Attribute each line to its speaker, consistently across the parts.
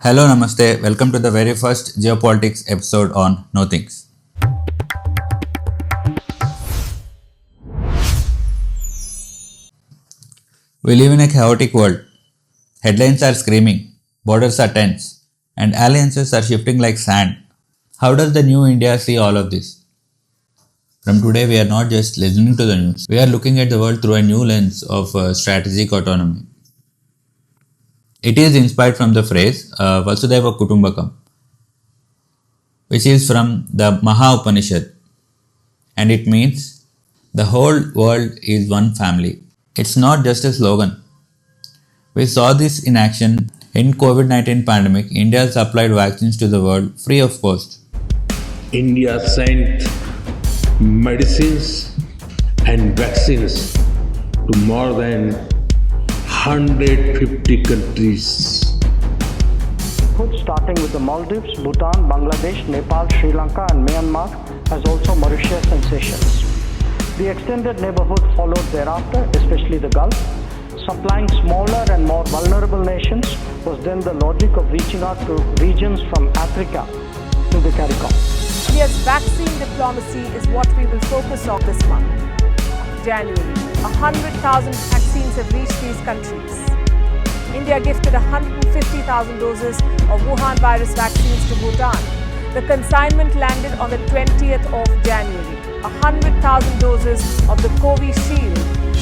Speaker 1: Hello, Namaste. Welcome to the very first geopolitics episode on No Things. We live in a chaotic world. Headlines are screaming, borders are tense, and alliances are shifting like sand. How does the new India see all of this? From today, we are not just listening to the news. We are looking at the world through a new lens of strategic autonomy. It is inspired from the phrase Vasudhaiva Kutumbakam, which is from the Maha Upanishad, and it means the whole world is one family. It's not just a slogan. We saw this in action in COVID-19 pandemic. India supplied vaccines to the world free of cost.
Speaker 2: India sent medicines and vaccines to more than 150 countries.
Speaker 3: Starting with the Maldives, Bhutan, Bangladesh, Nepal, Sri Lanka and Myanmar, as also Mauritius and Seychelles. The extended neighborhood followed thereafter, especially the Gulf. Supplying smaller and more vulnerable nations was then the logic of reaching out to regions from Africa to the CARICOM.
Speaker 4: India's vaccine diplomacy is what we will focus on this month. January, 100,000 vaccines have reached these countries. India gifted 150,000 doses of Wuhan virus vaccines to Bhutan. The consignment landed on the 20th of January. 100,000 doses of the Covishield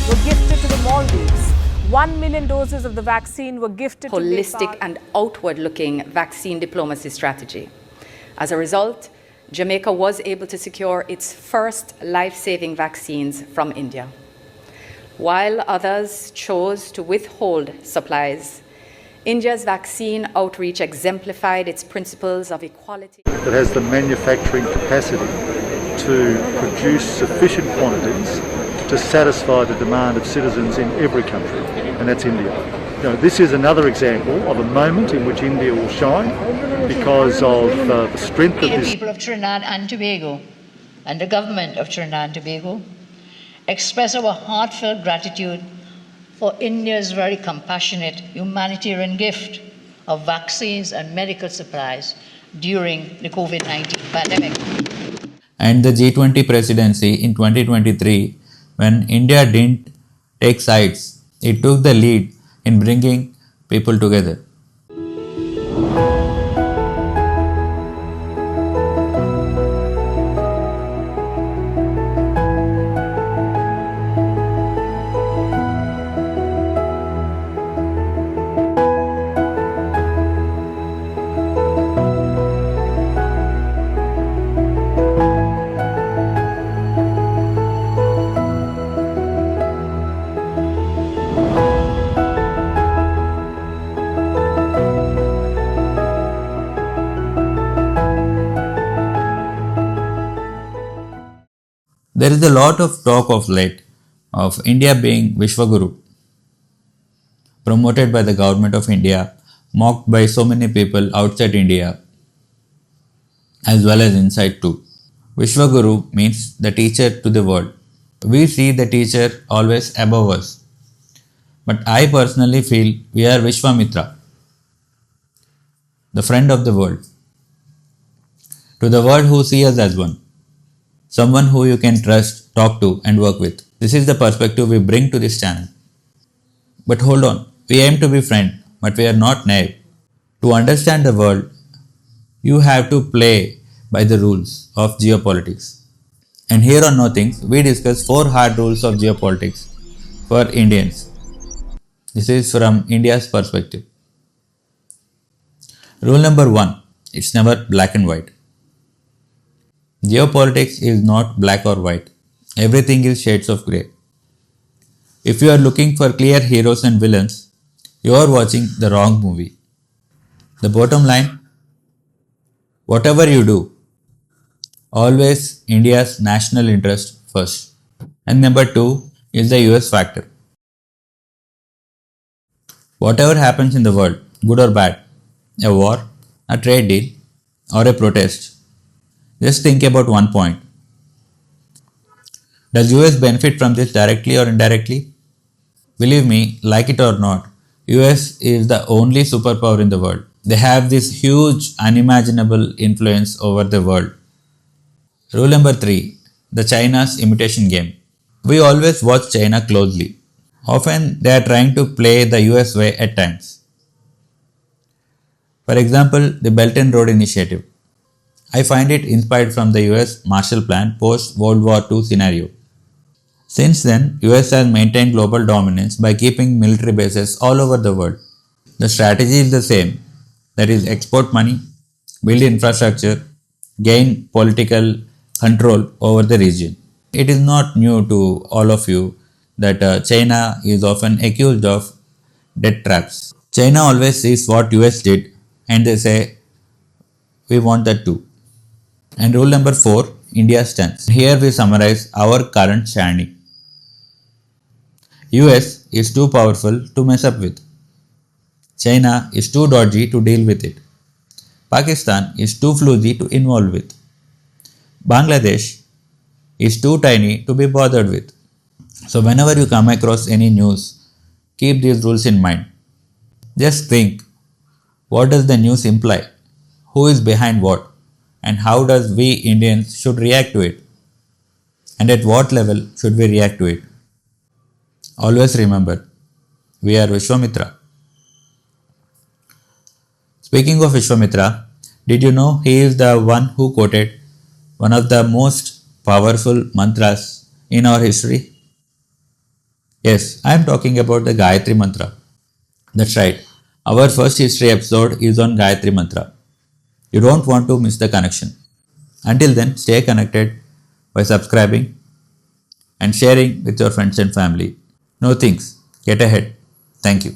Speaker 4: were gifted to the Maldives. 1 million doses of the vaccine were gifted to
Speaker 5: holistic and outward-looking vaccine diplomacy strategy. As a result, Jamaica was able to secure its first life-saving vaccines from India. While others chose to withhold supplies, India's vaccine outreach exemplified its principles of equality.
Speaker 6: That has the manufacturing capacity to produce sufficient quantities to satisfy the demand of citizens in every country, and that's India. This is another example of a moment in which India will shine because of the strength of this.
Speaker 7: The people of Trinidad and Tobago and the government of Trinidad and Tobago express our heartfelt gratitude for India's very compassionate humanitarian gift of vaccines and medical supplies during the COVID-19 pandemic.
Speaker 1: And the G20 presidency in 2023, when India didn't take sides, it took the lead in bringing people together. There is a lot of talk of late of India being Vishwaguru, promoted by the government of India, mocked by so many people outside India as well as inside too. Vishwaguru means the teacher to the world. We see the teacher always above us. But I personally feel we are Vishwamitra, the friend of the world. To the world who see us as one. Someone who you can trust, talk to and work with. This is the perspective we bring to this channel. But hold on, we aim to be friend, but we are not naive. To understand the world, you have to play by the rules of geopolitics. And here on No Things, we discuss 4 hard rules of geopolitics for Indians. This is from India's perspective. Rule number 1, it's never black and white. Geopolitics is not black or white. Everything is shades of grey. If you are looking for clear heroes and villains, you are watching the wrong movie. The bottom line, whatever you do, always India's national interest first. And number 2 is the US factor. Whatever happens in the world, good or bad, a war, a trade deal, or a protest, just think about one point. Does US benefit from this directly or indirectly? Believe me, like it or not, US is the only superpower in the world. They have this huge, unimaginable influence over the world. Rule number 3, the China's imitation game. We always watch China closely. Often they are trying to play the US way at times. For example, the Belt and Road Initiative. I find it inspired from the US Marshall Plan post World War II scenario. Since then, US has maintained global dominance by keeping military bases all over the world. The strategy is the same, that is export money, build infrastructure, gain political control over the region. It is not new to all of you that China is often accused of debt traps. China always sees what US did and they say, we want that too. And rule number 4, India's stance. Here we summarize our current standing. US is too powerful to mess up with. China is too dodgy to deal with it. Pakistan is too flugy to involve with. Bangladesh is too tiny to be bothered with. So whenever you come across any news, keep these rules in mind. Just think, what does the news imply? Who is behind what? And how does we Indians should react to it? And at what level should we react to it? Always remember, we are Vishwamitra. Speaking of Vishwamitra, did you know he is the one who quoted one of the most powerful mantras in our history? Yes, I am talking about the Gayatri Mantra. That's right, our first history episode is on Gayatri Mantra. You don't want to miss the connection. Until then, stay connected by subscribing and sharing with your friends and family. Know things. Get ahead. Thank you.